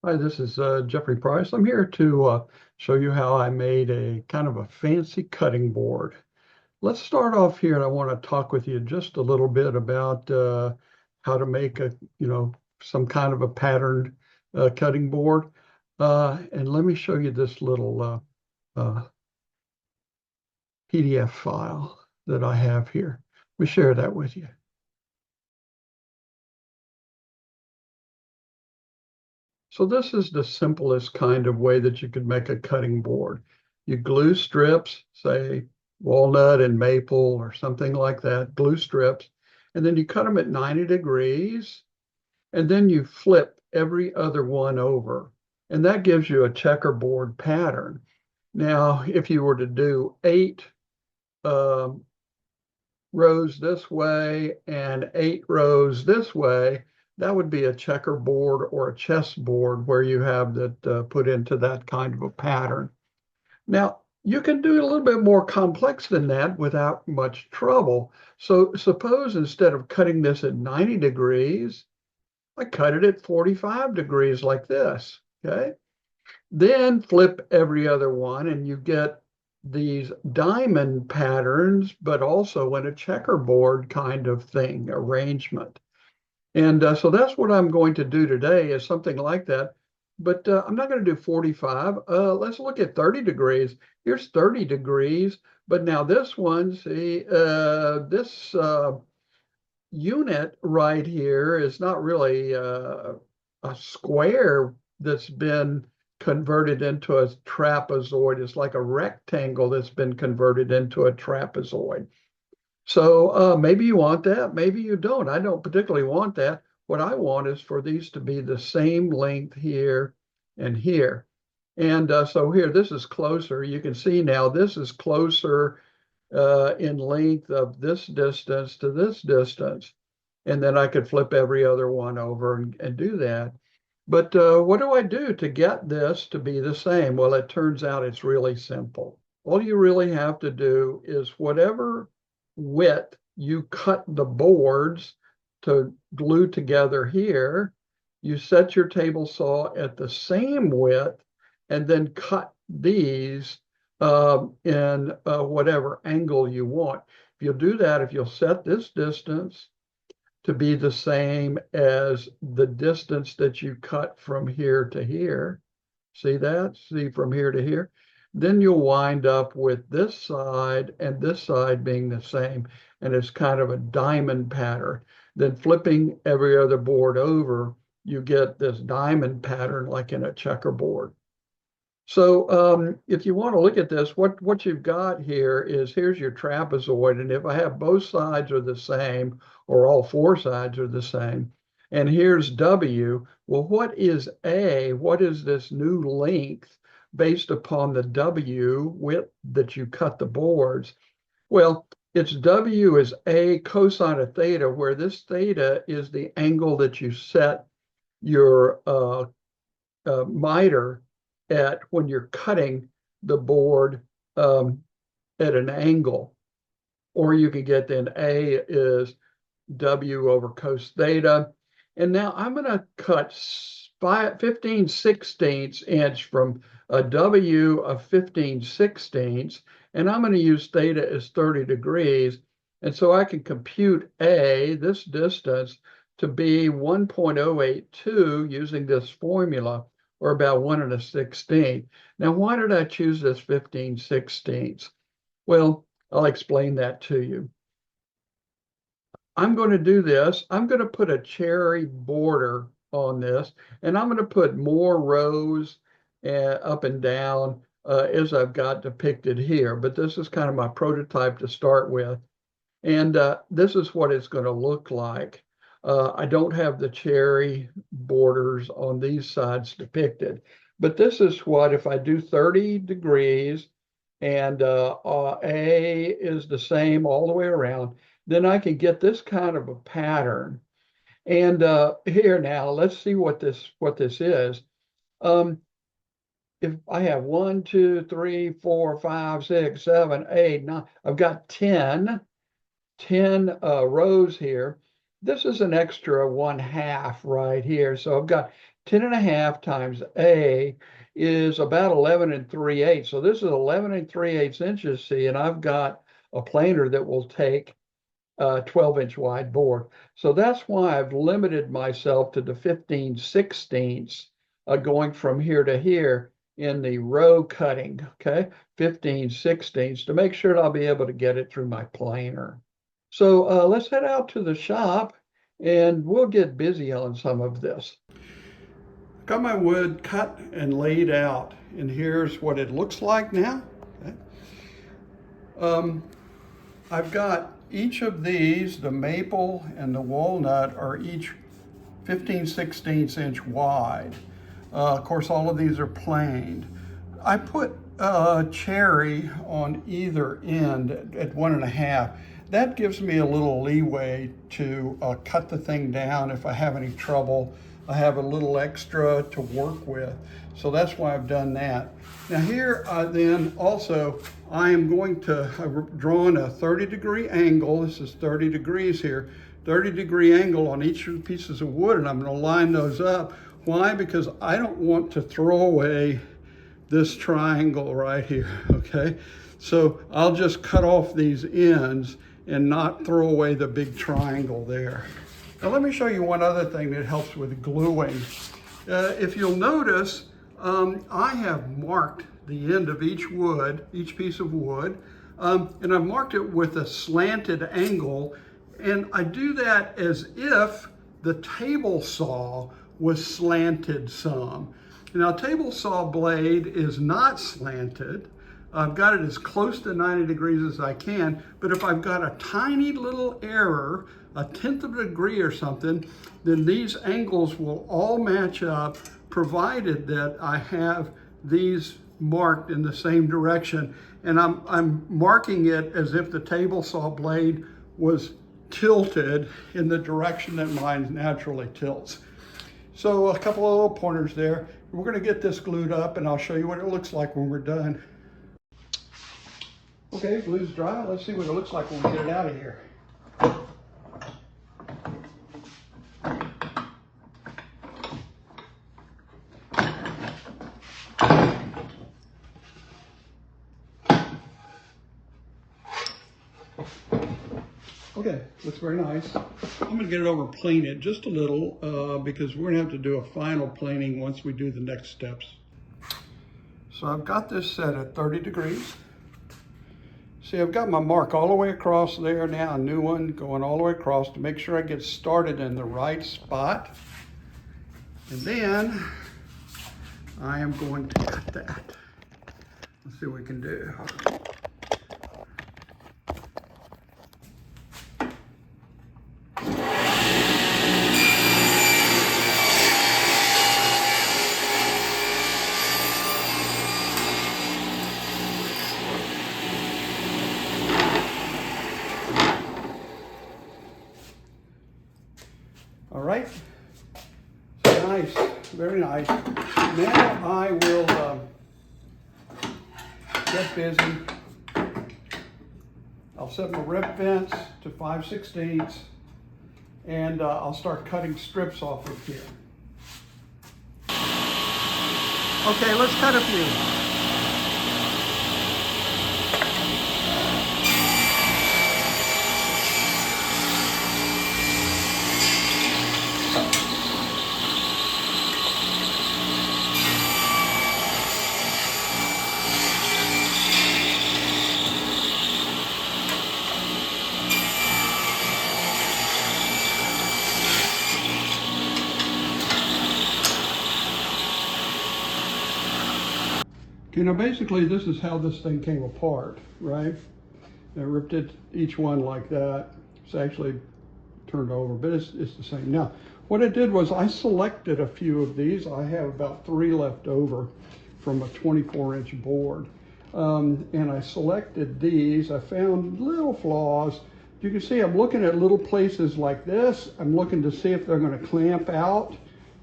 Hi, this is Jeffrey Price. I'm here to show you how I made a kind of a fancy cutting board. Let's start off here, and I want to talk with you just a little bit about how to make some kind of a patterned cutting board. And let me show you this little PDF file that I have here. Let me share that with you. So this is the simplest kind of way that you could make a cutting board. You glue strips, say walnut and maple or something like that, glue strips, and then you cut them at 90 degrees, and then you flip every other one over. And that gives you a checkerboard pattern. Now, if you were to do 8 um, rows this way and 8 rows this way, that would be a checkerboard or a chessboard where you have that put into that kind of a pattern. Now, you can do it a little bit more complex than that without much trouble. So suppose instead of cutting this at 90 degrees, I cut it at 45 degrees like this, okay? Then flip every other one and you get these diamond patterns, but also in a checkerboard kind of thing, arrangement. And so that's what I'm going to do today is something like that. But I'm not going to do 45. Let's look at 30 degrees. Here's 30 degrees. But now this one, see, this unit right here is not really a square that's been converted into a trapezoid. It's like a rectangle that's been converted into a trapezoid. So maybe you want that, maybe you don't. I don't particularly want that. What I want is for these to be the same length here and here. And so here, this is closer. You can see now this is closer in length of this distance to this distance. And then I could flip every other one over and do that. But what do I do to get this to be the same? Well, it turns out it's really simple. All you really have to do is whatever width you cut the boards to glue together here, you set your table saw at the same width and then cut these in whatever angle you want. If you'll do that, if you'll set this distance to be the same as the distance that you cut from here to here. See that? See from here to here? Then you'll wind up with this side and this side being the same. And it's kind of a diamond pattern. Then flipping every other board over, you get this diamond pattern like in a checkerboard. So if you want to look at this, what you've got here is here's your trapezoid. And if I have both sides are the same, or all 4 sides are the same, and here's W, well, what is A? What is this new length based upon the W width that you cut the boards? Well, it's W is A cosine of theta, where this theta is the angle that you set your miter at when you're cutting the board at an angle. Or you can get then A is W over cos theta. And now I'm going to cut 15/16 from a W of 15/16, and I'm going to use theta as 30 degrees. And so I can compute A, this distance, to be 1.082 using this formula, or about 1 1/16. Now, why did I choose this 15/16? Well, I'll explain that to you. I'm going to do this. I'm going to put a cherry border on this, and I'm going to put more rows up and down as I've got depicted here. But this is kind of my prototype to start with. And this is what it's going to look like. I don't have the cherry borders on these sides depicted, but this is what, if I do 30 degrees and A is the same all the way around, then I can get this kind of a pattern. And here now, let's see what this is. If I have 1, 2, 3, 4, 5, 6, 7, 8, 9, I've got 10 rows here. This is an extra 1/2 right here. So I've got 10.5 times A is about 11 3/8. So this is 11 3/8 inches, see, and I've got a planer that will take 12-inch wide board. So that's why I've limited myself to the 15/16 going from here to here in the row cutting, okay? 15/16 to make sure that I'll be able to get it through my planer. So let's head out to the shop and we'll get busy on some of this. Got my wood cut and laid out, and here's what it looks like now. Okay. I've got each of these, the maple and the walnut, are each 15/16 inch wide. Of course, all of these are planed. I put cherry on either end at 1.5. That gives me a little leeway to cut the thing down if I have any trouble. I have a little extra to work with. So that's why I've done that. Now here then also I am going to, I've drawn a 30-degree angle. This is 30 degrees here. 30-degree angle on each of the pieces of wood, and I'm going to line those up. Why? Because I don't want to throw away this triangle right here, okay? So I'll just cut off these ends and not throw away the big triangle there. Now let me show you one other thing that helps with gluing. If you'll notice, I have marked the end of each wood, each piece of wood, and I've marked it with a slanted angle, and I do that as if the table saw was slanted some. Now, table saw blade is not slanted. I've got it as close to 90 degrees as I can, but if I've got a tiny little error, a 1/10 of a degree or something, then these angles will all match up, provided that I have these marked in the same direction. And I'm marking it as if the table saw blade was tilted in the direction that mine naturally tilts. So a couple of little pointers there. We're going to get this glued up and I'll show you what it looks like when we're done. Okay, glue's dry. Let's see what it looks like when we get it out of here. Okay, looks very nice. I'm gonna get it over, plane it just a little because we're gonna have to do a final planing once we do the next steps. So I've got this set at 30 degrees. See, I've got my mark all the way across there now, a new one going all the way across to make sure I get started in the right spot. And then I am going to cut that. Let's see what we can do. All right, so nice, very nice. Now I will get busy. I'll set my rip vents to 5/16 and I'll start cutting strips off of here. Okay, let's cut a few. You know, basically this is how this thing came apart, right? I ripped it, each one like that. It's actually turned over, but it's the same. Now, what I did was I selected a few of these. I have about 3 left over from a 24-inch board. And I selected these. I found little flaws. You can see I'm looking at little places like this. I'm looking to see if they're going to clamp out,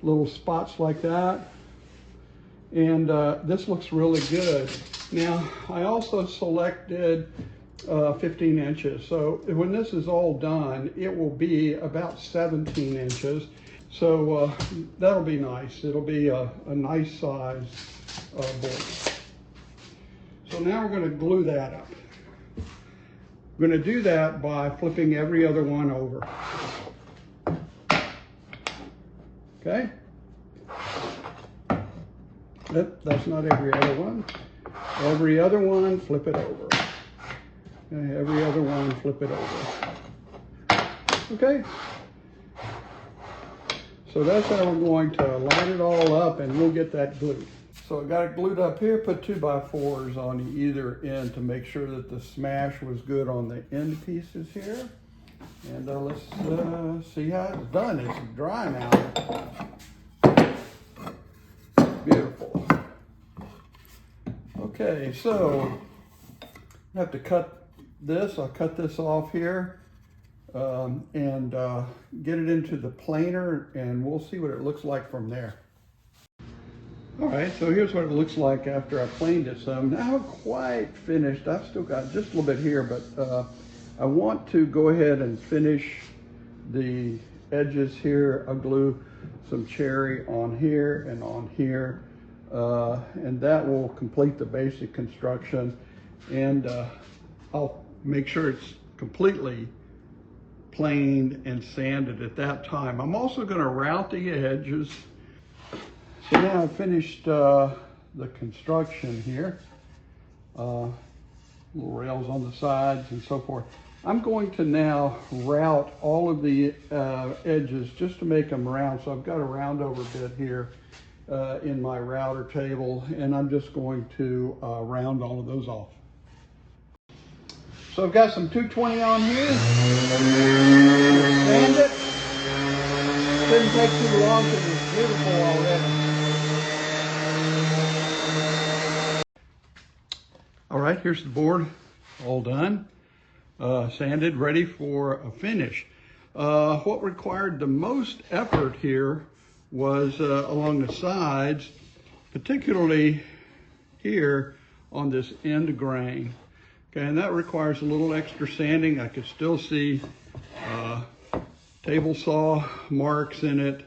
little spots like that. And this looks really good. Now, I also selected 15 inches. So when this is all done, it will be about 17 inches. So that'll be nice. It'll be a nice size board. So now we're going to glue that up. We're going to do that by flipping every other one over. Okay? That's not every other one. Every other one, flip it over. Okay, every other one, flip it over. Okay? So that's how we're going to line it all up, and we'll get that glued. So I got it glued up here, put 2x4s on either end to make sure that the smash was good on the end pieces here. And let's see how it's done. It's dry now. Beautiful. Okay, so I have to cut this. I'll cut this off here and get it into the planer, and we'll see what it looks like from there. All right, so here's what it looks like after I planed it some. Not quite finished. I've still got just a little bit here, but I want to go ahead and finish the edges here. I'll glue some cherry on here and on here, and that will complete the basic construction. And I'll make sure it's completely planed and sanded at that time. I'm also going to route the edges. So now I've finished the construction here. Little rails on the sides and so forth. I'm going to now route all of the edges just to make them round. So I've got a round over bit here in my router table, and I'm just going to round all of those off. So I've got some 220 on here. Sand it. Didn't take too long because it's beautiful already. All right, here's the board, all done, sanded, ready for a finish. What required the most effort here was along the sides, particularly here on this end grain. Okay, and that requires a little extra sanding. I could still see table saw marks in it,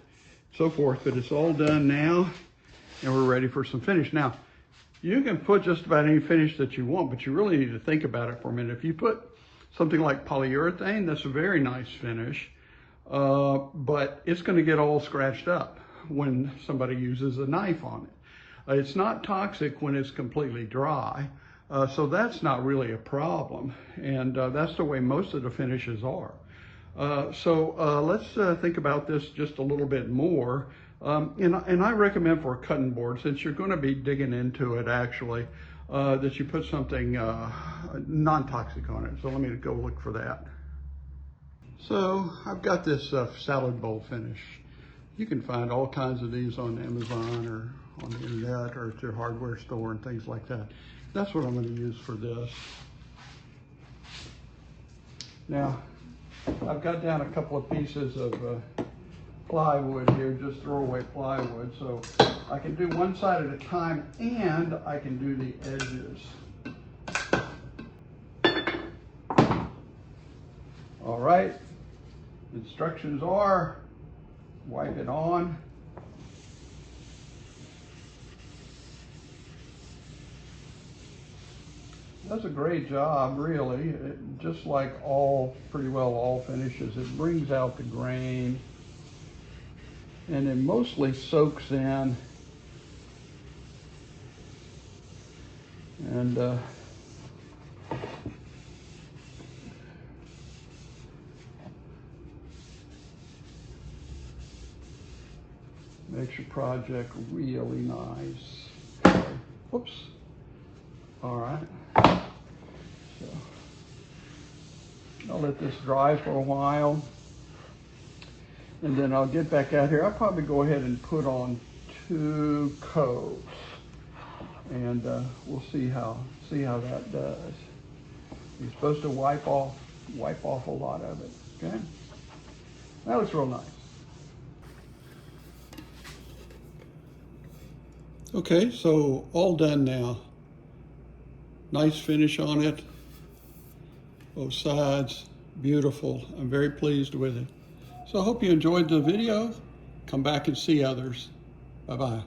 so forth, but it's all done now, and we're ready for some finish. Now, you can put just about any finish that you want, but you really need to think about it for a minute. If you put something like polyurethane, that's a very nice finish, but it's going to get all scratched up when somebody uses a knife on it. It's not toxic when it's completely dry, so that's not really a problem, and that's the way most of the finishes are. So let's think about this just a little bit more. And I recommend for a cutting board, since you're going to be digging into it actually, that you put something non-toxic on it. So let me go look for that. So I've got this salad bowl finish. You can find all kinds of these on Amazon or on the internet or at your hardware store and things like that. That's what I'm going to use for this. Now, I've got down a couple of pieces of plywood here, just throwaway plywood, so I can do one side at a time and I can do the edges. All right, instructions are wipe it on. Does a great job, really. Just like pretty well all finishes, it brings out the grain, and it mostly soaks in. And makes your project really nice. Whoops. All right. So I'll let this dry for a while, and then I'll get back out here. I'll probably go ahead and put on 2 coats, and we'll see how that does. You're supposed to wipe off a lot of it. Okay, that looks real nice. Okay, so all done now. Nice finish on it, both sides, beautiful. I'm very pleased with it. So I hope you enjoyed the video. Come back and see others. Bye-bye.